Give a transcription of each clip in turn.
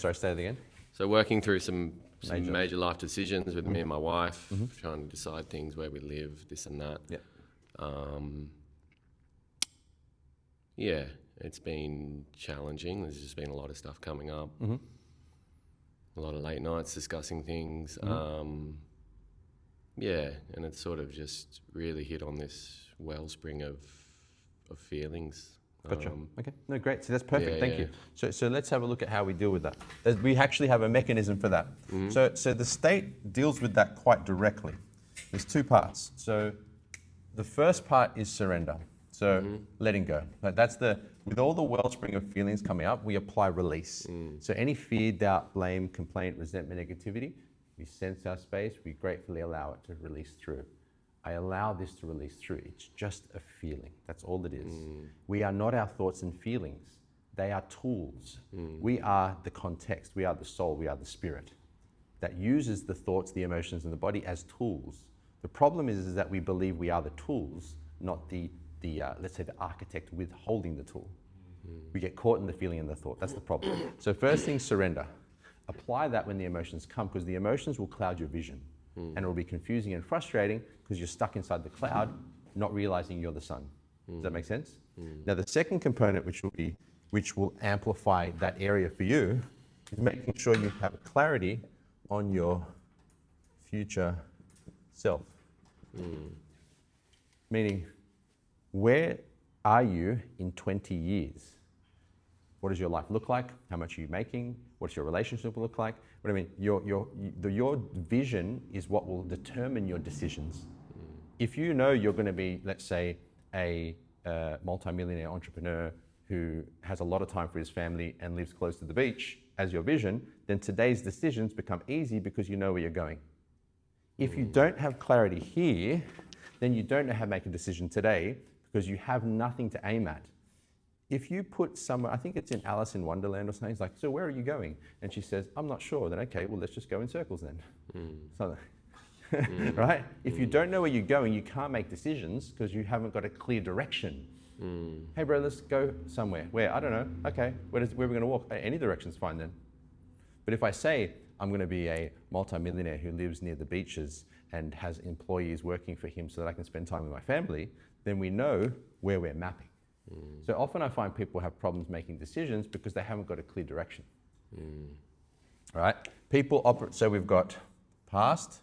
Sorry, say it again. So working through some major life decisions with me and my wife, trying to decide things, where we live, this and that. Yeah. Yeah, it's been challenging. There's just been a lot of stuff coming up. A lot of late nights discussing things. Yeah, and it's sort of just really hit on this wellspring of feelings. Gotcha. Okay. No, great. So that's perfect. Thank you. So let's have a look at how we deal with that. We actually have a mechanism for that. So the state deals with that quite directly. There's two parts. So the first part is surrender. So letting go. That's with all the wellspring of feelings coming up, we apply release. So any fear, doubt, blame, complaint, resentment, negativity, we sense our space, we gratefully allow it to release through. I allow this to release through. It's just a feeling. That's all it is. We are not our thoughts and feelings. They are tools. We are the context. We are the soul. We are the spirit that uses the thoughts, the emotions, and the body as tools. The problem is that we believe we are the tools, not the let's say the architect withholding the tool. We get caught in the feeling and the thought. That's the problem. So first thing, surrender. Apply that when the emotions come, because the emotions will cloud your vision. And it will be confusing and frustrating because you're stuck inside the cloud, not realizing you're the sun. Does that make sense? Now the second component, which will amplify that area for you, is making sure you have clarity on your future self. Meaning, where are you in 20 years? What does your life look like? How much are you making? What's your relationship look like? What I mean, your vision is what will determine your decisions. If you know you're going to be, let's say, a multimillionaire entrepreneur who has a lot of time for his family and lives close to the beach as your vision, then today's decisions become easy because you know where you're going. If you don't have clarity here, then you don't know how to make a decision today because you have nothing to aim at. If you put somewhere, I think it's in Alice in Wonderland or something, it's like, so where are you going? And she says, I'm not sure. Then, okay, well, let's just go in circles then. So, right? If you don't know where you're going, you can't make decisions because you haven't got a clear direction. Hey, bro, let's go somewhere. Where? I don't know. Okay, where are we going to walk? Any direction's fine then. But if I say, I'm going to be a multimillionaire who lives near the beaches and has employees working for him so that I can spend time with my family, then we know where we're mapping. So often I find people have problems making decisions because they haven't got a clear direction. Right? People operate, so we've got past,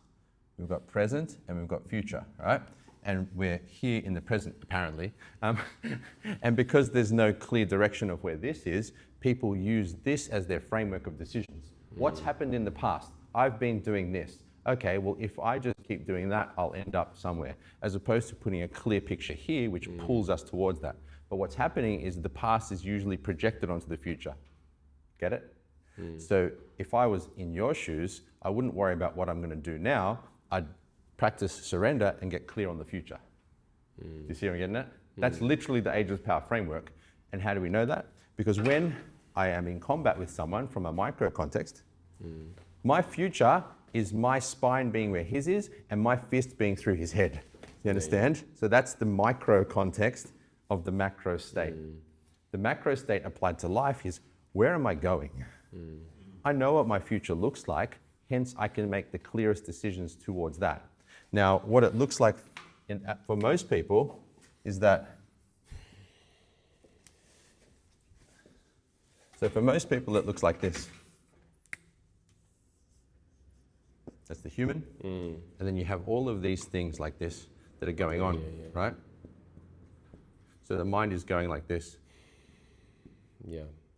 we've got present, and we've got future, right? And we're here in the present, apparently. And because there's no clear direction of where this is, people use this as their framework of decisions. What's happened in the past? I've been doing this. Okay, well, if I just keep doing that, I'll end up somewhere, as opposed to putting a clear picture here, which pulls us towards that. But what's happening is the past is usually projected onto the future. Get it? So if I was in your shoes, I wouldn't worry about what I'm going to do now. I'd practice surrender and get clear on the future. Do you see what I'm getting at? That's literally the Ageless Power framework. And how do we know that? Because when I am in combat with someone from a micro context, my future is my spine being where his is and my fist being through his head. You understand? So that's the micro context of the macro state. The macro state applied to life is, where am I going? I know what my future looks like, hence I can make the clearest decisions towards that. Now, what it looks like for most people is that, so for most people it looks like this. That's the human, and then you have all of these things like this that are going on, right? So the mind is going like this.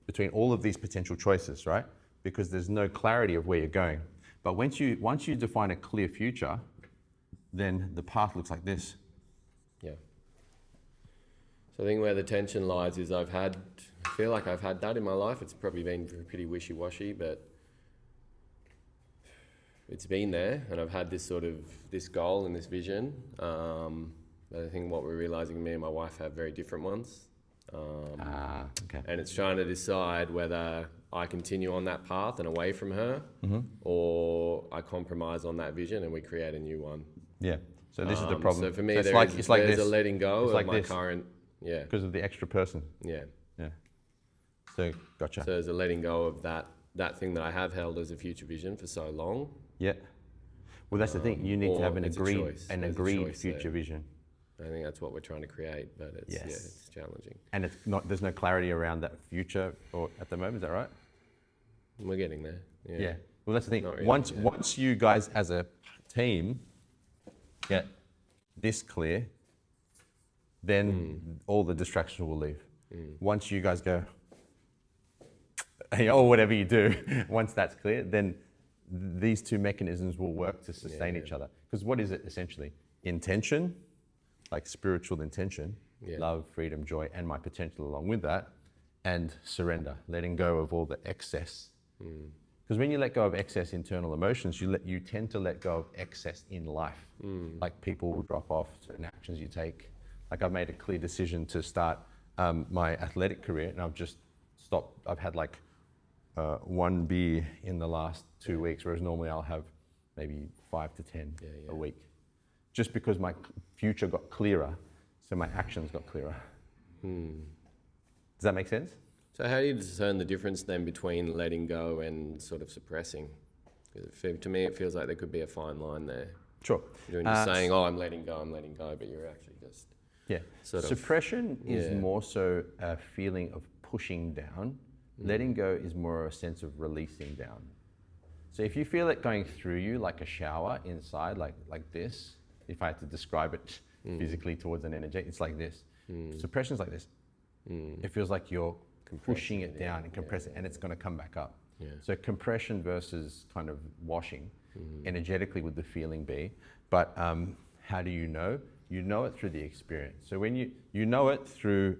Between all of these potential choices, right? Because there's no clarity of where you're going. But once you define a clear future, then the path looks like this. So I think where the tension lies is I feel like I've had that in my life. It's probably been pretty wishy-washy, but it's been there, and I've had this goal and this vision. But I think what we're realizing, me and my wife have very different ones. Okay. And it's trying to decide whether I continue on that path and away from her, or I compromise on that vision and we create a new one. Yeah. So this is the problem. So for me, so there's a letting go of my current, because of the extra person. Yeah. So gotcha. So there's a letting go of that that thing that I have held as a future vision for so long. Yeah. Well, that's the thing. You need to or have an it's a agreed, choice. an There's a agreed choice future there. vision. I think that's what we're trying to create, but it's Yes. it's challenging. And it's not. There's no clarity around that future or at the moment. Is that right? We're getting there. Yeah. Well, that's the thing. Not really, Once you guys as a team get this clear, then all the distractions will leave. Once you guys go, or whatever you do, once that's clear, then these two mechanisms will work to sustain each other. Because what is it essentially? Intention, like spiritual intention, love, freedom, joy, and my potential along with that, and surrender, letting go of all the excess. Because when you let go of excess internal emotions, you tend to let go of excess in life. Like people will drop off, certain actions you take. Like I've made a clear decision to start my athletic career, and I've just stopped. I've had like one beer in the last 2 weeks, whereas normally I'll have maybe 5 to 10 a week. Just because my future got clearer, so my actions got clearer. Does that make sense? So how do you discern the difference then between letting go and sort of suppressing? 'Cause to me, it feels like there could be a fine line there. Sure. You're just saying, "Oh, I'm letting go," but you're actually just sort of Suppression is more so a feeling of pushing down. Letting go is more a sense of releasing down. So if you feel it going through you like a shower inside, like this, if I had to describe it physically towards an energy, it's like this. Suppression is like this. It feels like you're pushing it down and compressing, and it's going to come back up. So compression versus kind of washing, energetically would the feeling be. But how do you know? You know it through the experience. So when you know it through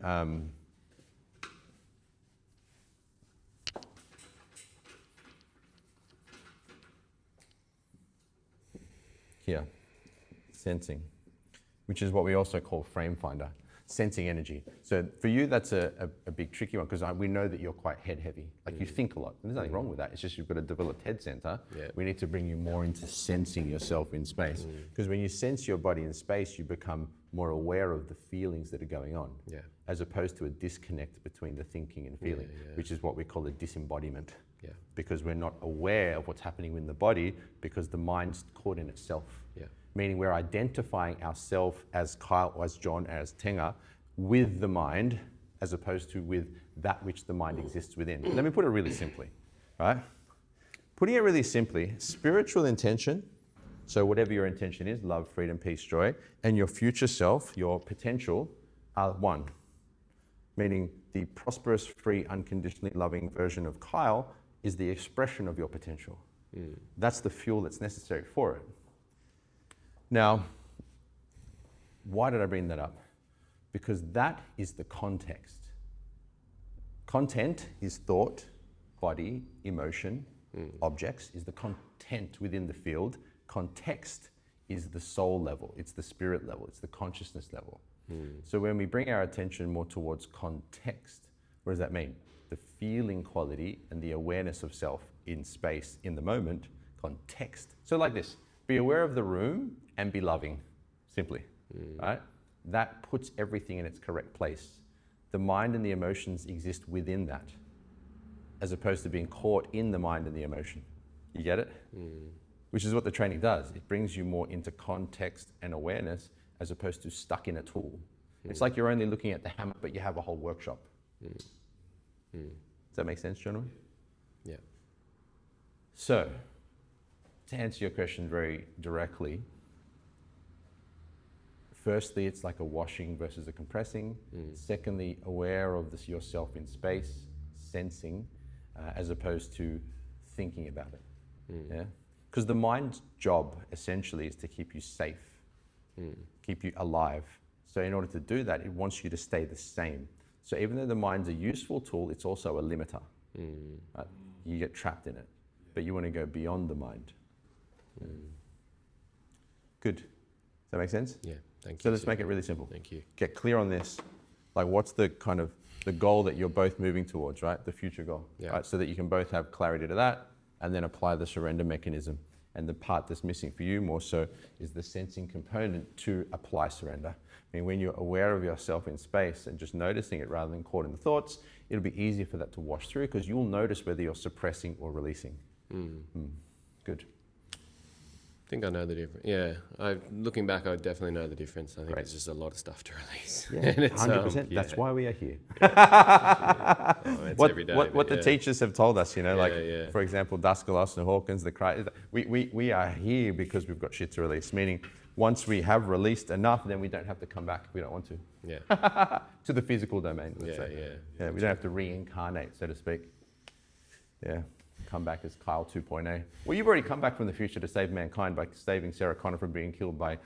here, sensing, which is what we also call frame finder, sensing energy. So for you, that's a big tricky one, because we know that you're quite head heavy. Like you think a lot. And there's nothing wrong with that. It's just you've got a developed head center. We need to bring you more into sensing yourself in space. Because when you sense your body in space, you become more aware of the feelings that are going on, as opposed to a disconnect between the thinking and feeling, which is what we call a disembodiment. Because we're not aware of what's happening in the body, because the mind's caught in itself. Meaning we're identifying ourselves as Kyle, as John, as Tenga, with the mind, as opposed to with that which the mind exists within. Let me put it really simply, right? Putting it really simply, spiritual intention, so whatever your intention is, love, freedom, peace, joy, and your future self, your potential, are one. Meaning the prosperous, free, unconditionally loving version of Kyle is the expression of your potential. That's the fuel that's necessary for it. Now, why did I bring that up? Because that is the context. Content is thought, body, emotion, objects is the content within the field. Context is the soul level, it's the spirit level, it's the consciousness level. So when we bring our attention more towards context, what does that mean? The feeling quality and the awareness of self in space, in the moment, context. So like this, be aware of the room and be loving, simply, right? That puts everything in its correct place. The mind and the emotions exist within that, as opposed to being caught in the mind and the emotion. You get it? Which is what the training does. It brings you more into context and awareness, as opposed to stuck in a tool. It's like you're only looking at the hammer, but you have a whole workshop. Does that make sense, gentlemen? Yeah. So, to answer your question very directly, firstly, it's like a washing versus a compressing. Secondly, aware of this yourself in space, sensing, as opposed to thinking about it. Because the mind's job essentially is to keep you safe, keep you alive. So in order to do that, it wants you to stay the same. So even though the mind's a useful tool, it's also a limiter. Right? You get trapped in it, but you want to go beyond the mind. Good. Does that make sense? Yeah. Thank you. So let's make it really simple. Thank you. Get clear on this. Like, what's the kind of the goal that you're both moving towards, right? The future goal, right? So that you can both have clarity to that, and then apply the surrender mechanism. And the part that's missing for you more so is the sensing component to apply surrender. mean, when you're aware of yourself in space and just noticing it rather than caught in the thoughts, it'll be easier for that to wash through because you'll notice whether you're suppressing or releasing. Good. I think I know the difference. Yeah, looking back, I definitely know the difference. I think Great. it's just a lot of stuff to release. Yeah, And it's, 100%. yeah. That's why we are here. It's What every day, what but the yeah. teachers have told us, you know, like, yeah. for example, Daskalos and Hawkins, we are here because we've got shit to release, meaning once we have released enough, then we don't have to come back if we don't want to. Yeah, To the physical domain, let's yeah, say. yeah. Yeah, we don't have to reincarnate, so to speak. Yeah, come back as Kyle 2.0. Well, you've already come back from the future to save mankind by saving Sarah Connor from being killed by...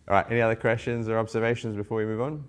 All right, any other questions or observations before we move on?